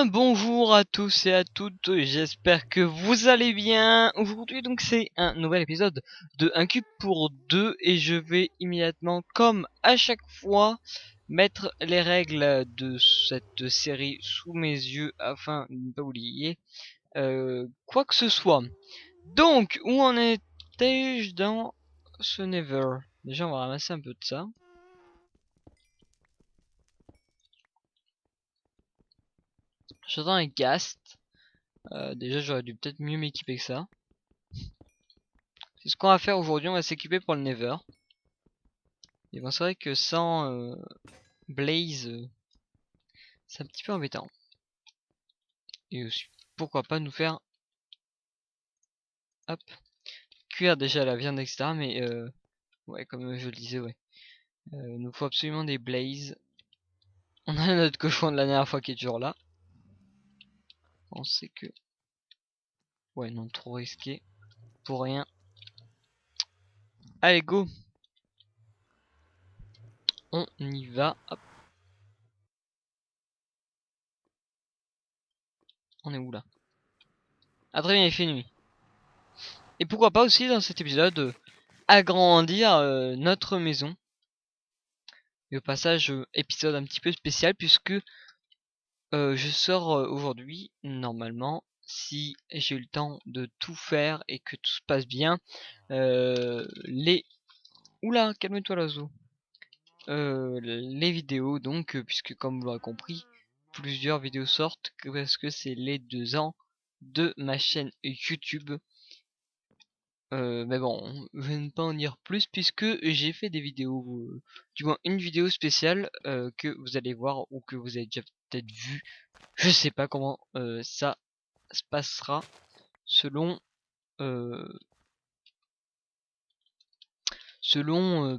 bien, bonjour à tous et à toutes, j'espère que vous allez bien. Aujourd'hui donc c'est un nouvel épisode de Un cube pour deux et je vais immédiatement, comme à chaque fois, mettre les règles de cette série sous mes yeux afin de ne pas oublier quoi que ce soit. Donc, où en étais-je dans ce Never? Déjà on va ramasser un peu de ça. J'attends un Ghast. Déjà j'aurais dû peut-être mieux m'équiper que ça. C'est ce qu'on va faire aujourd'hui, on va s'équiper pour le Nether. Et bon, c'est vrai que sans Blaze, c'est un petit peu embêtant. Et aussi, pourquoi pas nous faire, hop, cuire déjà la viande, etc. Mais ouais, comme je le disais, ouais. Nous faut absolument des Blaze. On a notre cochon de la dernière fois qui est toujours là. On sait que... Ouais, non, trop risqué. Pour rien. Allez, go! On y va. Hop. On est où là? Ah très bien, il fait nuit. Et pourquoi pas aussi dans cet épisode agrandir notre maison. Et au passage, épisode un petit peu spécial puisque je sors aujourd'hui, normalement, si j'ai eu le temps de tout faire et que tout se passe bien, les... Oula, calme-toi l'oiseau. Les vidéos donc, puisque comme vous l'aurez compris, plusieurs vidéos sortent parce que c'est les 2 ans de ma chaîne YouTube. Mais bon, je vais ne pas en dire plus puisque j'ai fait des vidéos, du moins une vidéo spéciale que vous allez voir ou que vous avez déjà peut-être vu. Je sais pas comment ça se passera selon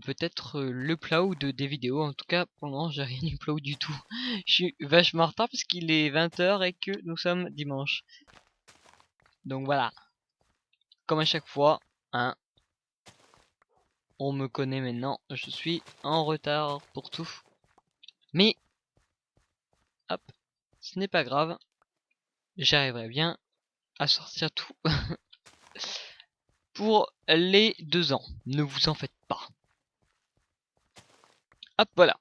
peut-être l'upload des vidéos. En tout cas, pour le moment, j'ai rien upload du tout. Je suis vachement en retard parce qu'il est 20h et que nous sommes dimanche. Donc voilà, comme à chaque fois, hein. On me connaît maintenant, je suis en retard pour tout. Mais, hop, ce n'est pas grave. J'arriverai bien à sortir tout pour les 2 ans. Ne vous en faites pas. Hop, voilà.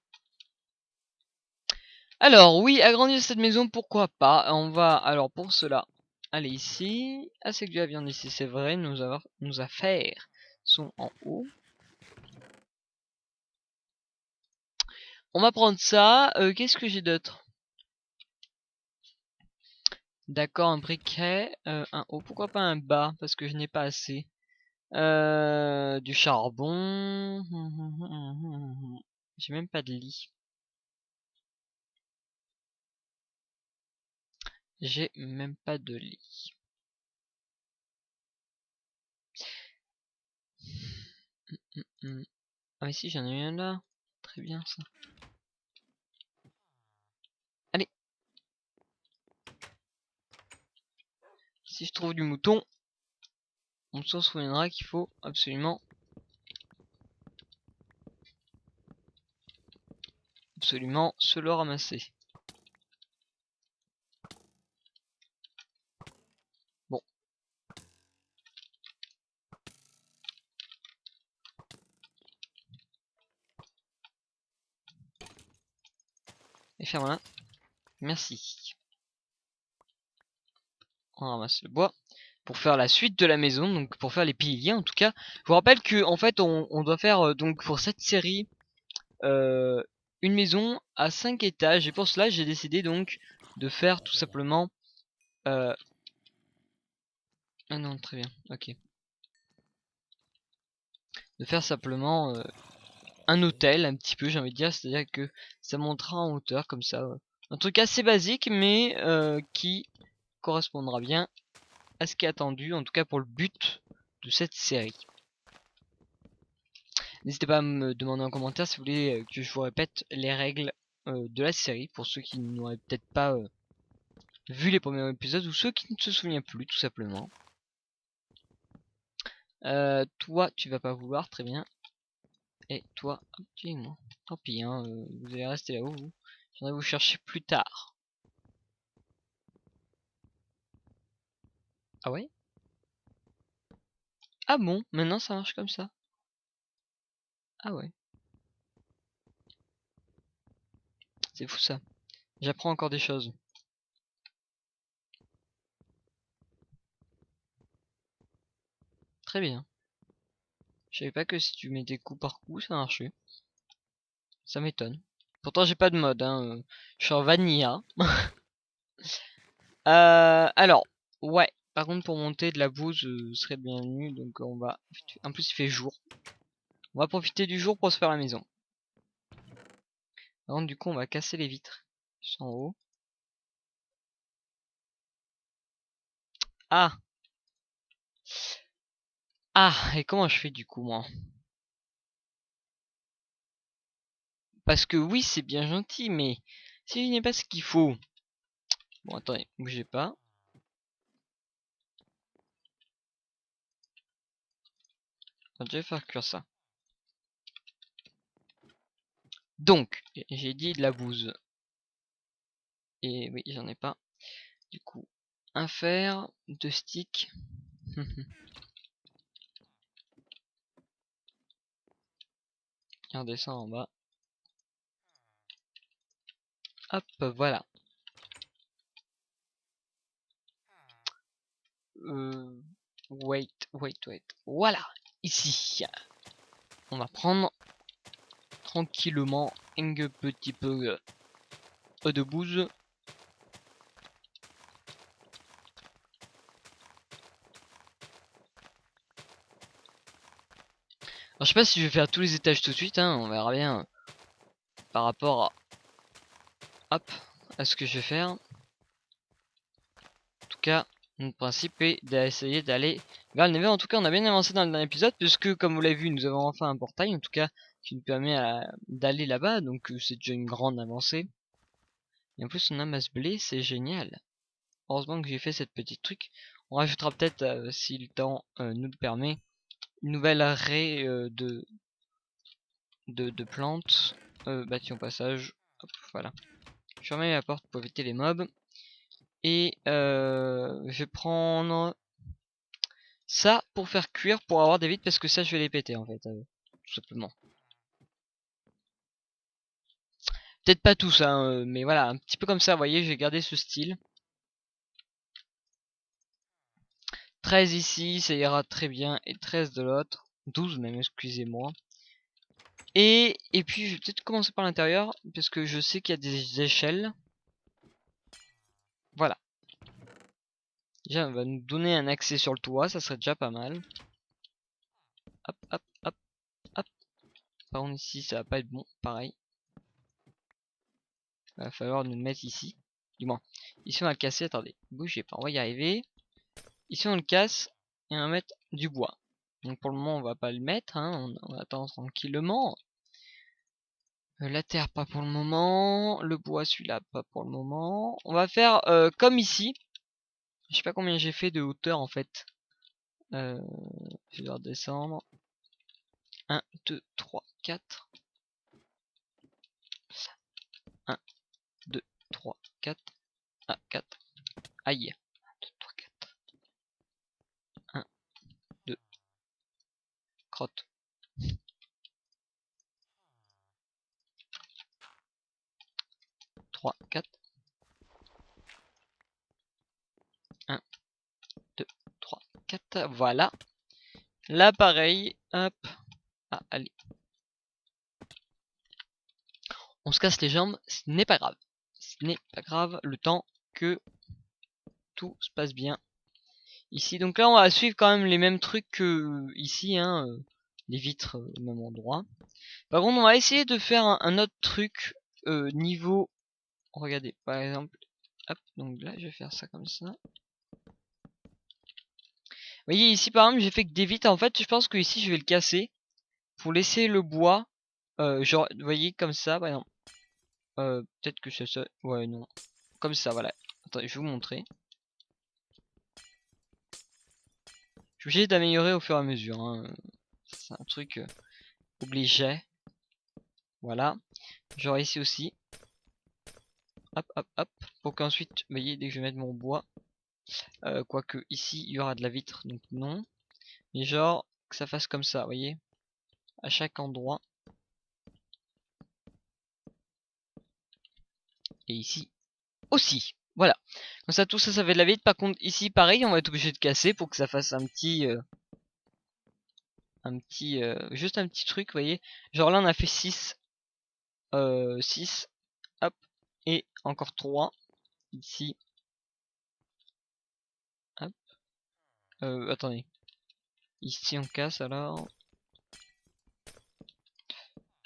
Alors, oui, agrandir cette maison, pourquoi pas. On va, alors pour cela, aller ici. Ah, c'est que de la viande ici, c'est vrai. Nos affaires sont en haut. On va prendre ça. Qu'est-ce que j'ai d'autre? D'accord, un briquet, un haut, pourquoi pas un bas, parce que je n'ai pas assez. Du charbon. J'ai même pas de lit. J'ai même pas de lit. Ah mais si, j'en ai eu un là. Très bien ça. Allez. Si je trouve du mouton, on se souviendra qu'il faut absolument se le ramasser. Bon. Et ferme-la. Merci. On ramasse le bois pour faire la suite de la maison, donc pour faire les piliers en tout cas. Je vous rappelle que en fait on doit faire donc pour cette série une maison à 5 étages et pour cela j'ai décidé donc de faire tout simplement ah non, très bien, ok, de faire simplement un hôtel un petit peu, j'ai envie de dire, c'est à dire que ça montera en hauteur comme ça, un truc assez basique mais qui correspondra bien à ce qui est attendu, en tout cas pour le but de cette série. N'hésitez pas à me demander en commentaire si vous voulez que je vous répète les règles de la série pour ceux qui n'auraient peut-être pas vu les premiers épisodes ou ceux qui ne se souviennent plus tout simplement. Toi tu vas pas vouloir, très bien. Et toi, hop, moi. Tant pis, hein, vous allez rester là-haut. Vous. J'aimerais vous chercher plus tard. Ah ouais? Ah bon, maintenant ça marche comme ça. Ah ouais. C'est fou ça. J'apprends encore des choses. Très bien. Je savais pas que si tu mettais coup par coup, ça marchait. Ça m'étonne. Pourtant j'ai pas de mode, hein. Je suis en vanilla. Alors, ouais. Par contre pour monter de la bouse serait bienvenu, donc on va... En plus il fait jour. On va profiter du jour pour se faire la maison. Par contre du coup on va casser les vitres. Qui sont en haut. Ah! Ah! Et comment je fais du coup moi? Parce que oui c'est bien gentil, mais si je n'ai pas ce qu'il faut... Bon attendez, bougez pas. Je vais faire cuire ça. Donc, j'ai dit de la bouse. Et oui, j'en ai pas. Du coup, un fer, 2 sticks. Et on descend en bas. Hop, voilà. Wait. Voilà, ici. On va prendre tranquillement un petit peu de bouse. Alors, je sais pas si je vais faire tous les étages tout de suite, hein, on verra bien par rapport à ce que je vais faire. En tout cas, notre principe est d'essayer d'aller vers le niveau. En tout cas, on a bien avancé dans le dernier épisode, puisque comme vous l'avez vu, nous avons enfin un portail, en tout cas, qui nous permet d'aller là-bas, donc c'est déjà une grande avancée. Et en plus, on a masse blé, c'est génial. Heureusement que j'ai fait cette petite truc. On rajoutera peut-être, si le temps nous le permet, une nouvelle arrêt de plantes bâties au passage. Hop, voilà. Je ferme la porte pour éviter les mobs. Et je vais prendre ça pour faire cuire, pour avoir des vitres, parce que ça je vais les péter en fait, tout simplement. Peut-être pas tous, hein, mais voilà, un petit peu comme ça, vous voyez, j'ai gardé ce style. 13 ici, ça ira très bien, et 13 de l'autre. 12 même, excusez-moi. Et puis je vais peut-être commencer par l'intérieur, parce que je sais qu'il y a des échelles. Voilà. Déjà, on va nous donner un accès sur le toit, ça serait déjà pas mal. Hop, hop, hop, hop. Par contre ici, ça va pas être bon, pareil. Il va falloir nous le mettre ici. Du moins, ici on va le casser, attendez, bougez pas, on va y arriver. Ici on le casse, et on va mettre du bois. Donc pour le moment on va pas le mettre, hein, on attend tranquillement. La terre pas pour le moment, le bois celui-là pas pour le moment. On va faire comme ici. Je sais pas combien j'ai fait de hauteur en fait. Je vais redescendre. 1, 2, 3, 4. 1, 2, 3, 4. Ah, 4. Aïe. 1, 2, 3, 4. 1, 2. Crotte. 3, 4. 1, 2, 3, 4. Voilà. Là pareil. Hop. Ah, allez. On se casse les jambes. Ce n'est pas grave. Ce n'est pas grave. Le temps que tout se passe bien. Ici, donc là on va suivre quand même les mêmes trucs que ici, hein, les vitres au même endroit. Par contre on va essayer de faire un autre truc niveau, regardez par exemple, hop, donc là je vais faire ça comme ça. Vous voyez ici par exemple j'ai fait que des vitres, en fait je pense que ici je vais le casser pour laisser le bois, genre vous voyez comme ça par exemple, peut-être que c'est ça, ouais non, comme ça voilà. Attendez je vais vous montrer. Je suis obligé d'améliorer au fur et à mesure, hein. C'est un truc obligé. Voilà. Genre ici aussi. Hop, hop, hop. Pour qu'ensuite, vous voyez, dès que je vais mettre mon bois, Quoique ici il y aura de la vitre, donc non. Mais genre que ça fasse comme ça, vous voyez, à chaque endroit. Et ici aussi. Voilà. Comme ça, tout ça, ça fait de la vitre. Par contre, ici, pareil, on va être obligé de casser pour que ça fasse juste un petit truc, vous voyez. Genre là, on a fait 6. 6. Hop. Et encore 3. Ici. Hop. Attendez. Ici, on casse alors.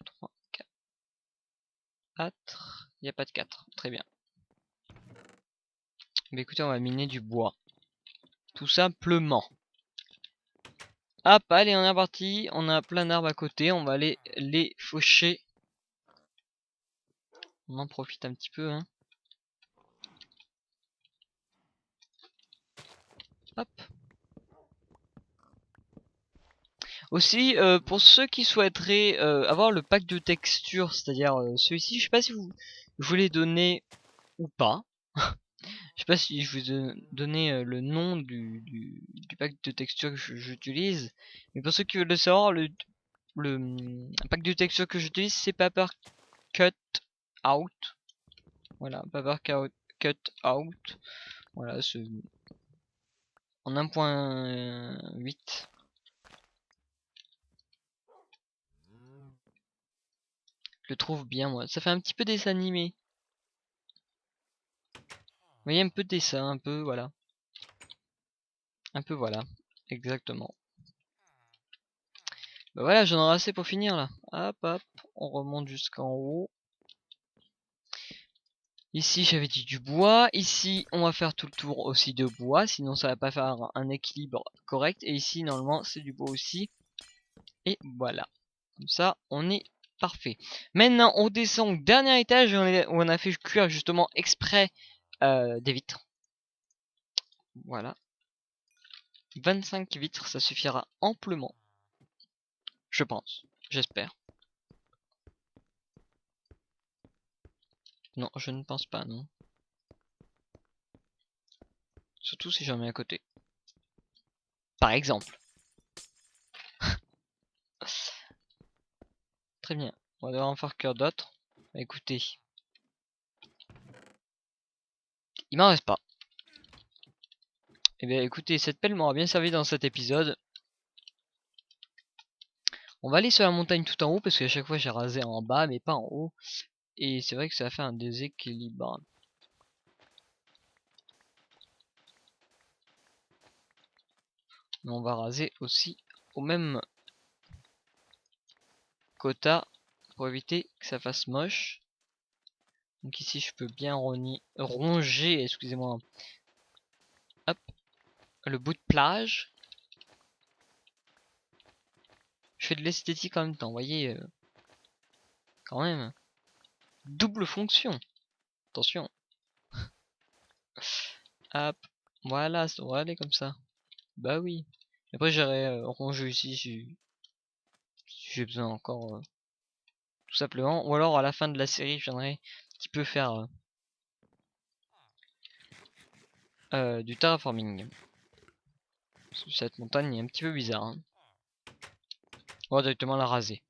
3, 4. Il n'y a pas de 4. Très bien. Mais écoutez, on va miner du bois. Tout simplement. Hop, allez, on est parti. On a plein d'arbres à côté. On va aller les faucher. On en profite un petit peu, hein. Hop. Aussi, pour ceux qui souhaiteraient avoir le pack de texture, c'est-à-dire celui-ci, je sais pas si vous voulez donner ou pas. Je sais pas si je vous ai donné le nom du pack de texture que j'utilise. Mais pour ceux qui veulent le savoir, le pack de texture que j'utilise, c'est Paper Cut Out. Voilà, Paper Cut Out. Voilà, en 1.8. Je le trouve bien, moi. Ça fait un petit peu dessin animé. Vous voyez, un peu de dessin, un peu, voilà. Un peu, voilà. Exactement. Bah voilà, j'en aurai assez pour finir, là. Hop, hop. On remonte jusqu'en haut. Ici, j'avais dit du bois. Ici, on va faire tout le tour aussi de bois. Sinon, ça va pas faire un équilibre correct. Et ici, normalement, c'est du bois aussi. Et voilà. Comme ça, on est parfait. Maintenant, on descend au dernier étage où on a fait cuire justement exprès des vitres. Voilà. 25 vitres, ça suffira amplement. Je pense. J'espère. Non, je ne pense pas, non. Surtout si j'en mets à côté. Par exemple. Très bien. On va devoir en faire cuire d'autres. Écoutez. Il m'en reste pas. Eh bien écoutez, cette pelle m'aura bien servi dans cet épisode. On va aller sur la montagne tout en haut parce qu'à chaque fois j'ai rasé en bas mais pas en haut. Et c'est vrai que ça va faire un déséquilibre. Mais on va raser aussi au même quota pour éviter que ça fasse moche. Donc ici je peux bien ronger, excusez-moi, hop, le bout de plage. Je fais de l'esthétique en même temps, vous voyez, quand même. Double fonction. Attention. Hop, voilà, ça devrait aller comme ça. Bah oui. Après j'irai ronger ici si j'ai besoin encore, tout simplement. Ou alors à la fin de la série, je viendrai un petit peu faire du terraforming. Parce que cette montagne est un petit peu bizarre, hein. On va directement la raser.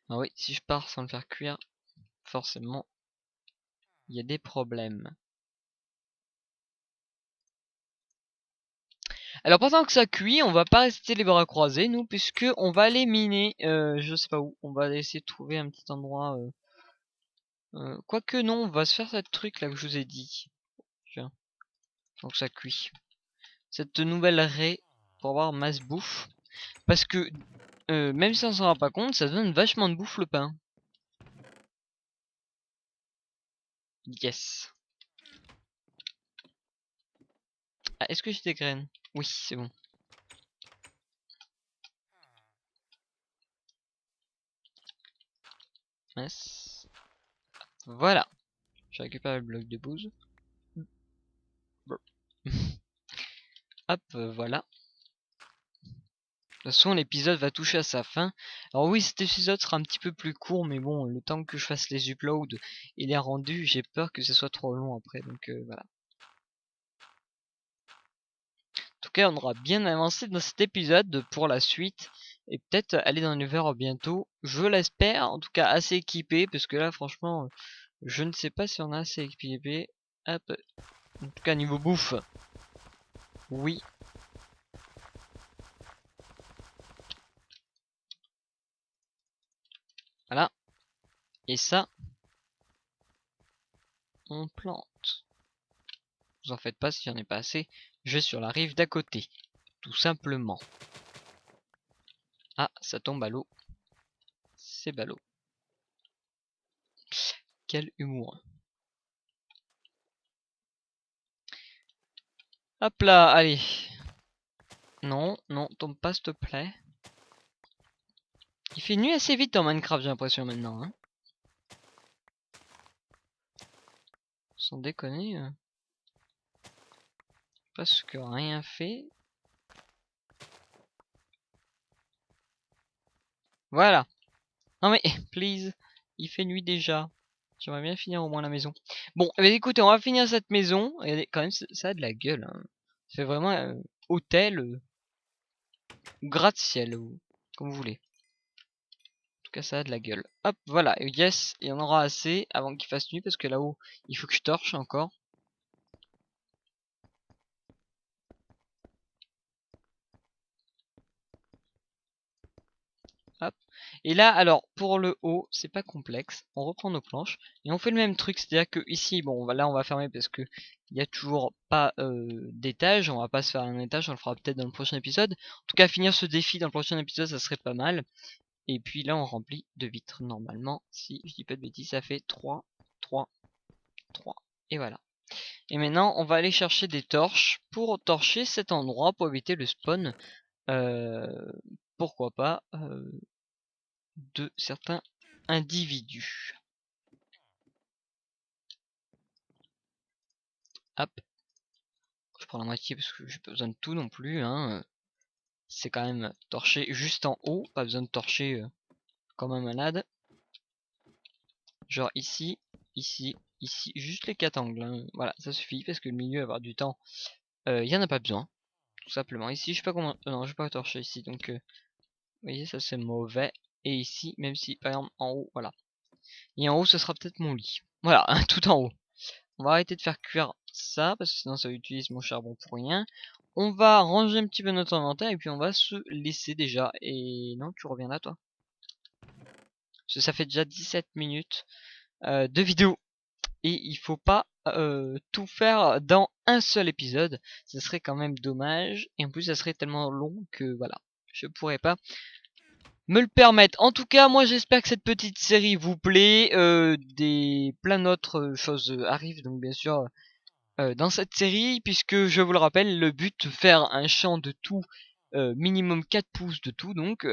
Ah oui, si je pars sans le faire cuire, forcément, il y a des problèmes. Alors pendant que ça cuit, on va pas rester les bras croisés, nous, puisque on va aller miner, je sais pas où. On va essayer de trouver un petit endroit. Quoique non, on va se faire cette truc là que je vous ai dit. Tiens, donc ça cuit. Cette nouvelle raie pour avoir masse bouffe. Parce que même si on s'en rend pas compte, ça donne vachement de bouffe le pain. Yes. Ah, est-ce que j'ai des graines? Oui, c'est bon. Yes. Voilà. Je récupère le bloc de bouse. Hop, voilà. toute façon, l'épisode va toucher à sa fin. Alors oui, cet épisode sera un petit peu plus court, mais bon, le temps que je fasse les uploads et les rendus, j'ai peur que ce soit trop long après, donc voilà. En tout cas, on aura bien avancé dans cet épisode pour la suite, et peut-être aller dans l'univers bientôt, je l'espère, en tout cas assez équipé, parce que là, franchement, je ne sais pas si on a assez équipé. Hop, en tout cas, niveau bouffe, oui. Voilà. Et ça, on plante. Vous en faites pas si j'en ai pas assez. Je vais sur la rive d'à côté. Tout simplement. Ah, ça tombe à l'eau. C'est ballot. Quel humour. Hop là, allez. Non, non, tombe pas s'il te plaît. Il fait nuit assez vite dans Minecraft, j'ai l'impression maintenant. Hein. Sans déconner. Presque rien fait. Voilà. Non mais, please. Il fait nuit déjà. J'aimerais bien finir au moins la maison. Bon, eh bien, écoutez, on va finir cette maison. Et quand même, ça a de la gueule. Hein. C'est vraiment hôtel ou gratte-ciel, ou comme vous voulez. En tout cas, ça a de la gueule. Hop, voilà. Et yes, il y en aura assez avant qu'il fasse nuit parce que là-haut, il faut que je torche encore. Hop. Et là, alors, pour le haut, c'est pas complexe. On reprend nos planches et on fait le même truc. C'est-à-dire que ici, bon, là, on va fermer parce que il y a toujours pas d'étage. On va pas se faire un étage. On le fera peut-être dans le prochain épisode. En tout cas, finir ce défi dans le prochain épisode, ça serait pas mal. Et puis là, on remplit de vitres. Normalement, si je dis pas de bêtises, ça fait 3, 3, 3. Et voilà. Et maintenant, on va aller chercher des torches pour torcher cet endroit pour éviter le spawn. Pourquoi pas de certains individus. Hop. Je prends la moitié parce que j'ai pas besoin de tout non plus. Hein. C'est quand même torché juste en haut. Pas besoin de torcher comme un malade. Genre ici, ici, ici. Juste les 4 angles. Hein. Voilà, ça suffit parce que le milieu, avoir du temps, il y en a pas besoin. Tout simplement. Ici, je sais pas comment... non, je vais pas torcher ici. Donc, vous voyez, ça c'est mauvais. Et ici, même si, par exemple, en haut, voilà. Et en haut, ce sera peut-être mon lit. Voilà, tout en haut. On va arrêter de faire cuire ça, parce que sinon ça utilise mon charbon pour rien. On va ranger un petit peu notre inventaire, et puis on va se laisser déjà. Et non, tu reviens là, toi. Parce que ça fait déjà 17 minutes de vidéo. Et il faut pas tout faire dans un seul épisode. Ce serait quand même dommage. Et en plus, ça serait tellement long que voilà. Je pourrais pas me le permettre. En tout cas, moi j'espère que cette petite série vous plaît. Plein d'autres choses arrivent, donc bien sûr dans cette série, puisque je vous le rappelle, le but faire un champ de tout, minimum 4 pouces de tout, donc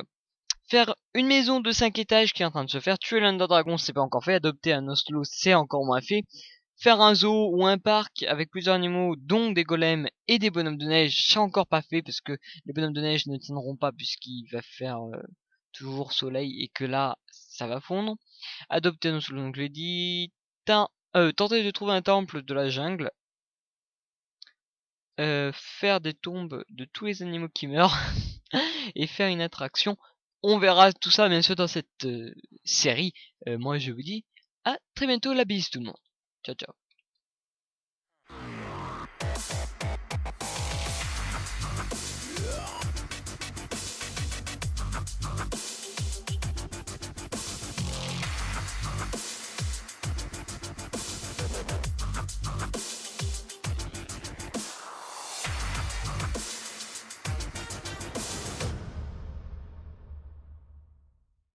faire une maison de 5 étages qui est en train de se faire, tuer l'Under Dragon c'est pas encore fait, adopter un Oslo c'est encore moins fait, faire un zoo ou un parc avec plusieurs animaux dont des golems et des bonhommes de neige c'est encore pas fait, parce que les bonhommes de neige ne tiendront pas puisqu'il va faire toujours soleil et que là ça va fondre. Adopter un Oslo, donc je l'ai dit, tenter de trouver un temple de la jungle, faire des tombes de tous les animaux qui meurent et faire une attraction. On verra tout ça bien sûr dans cette série. Moi je vous dis à très bientôt, la bise tout le monde. Ciao ciao.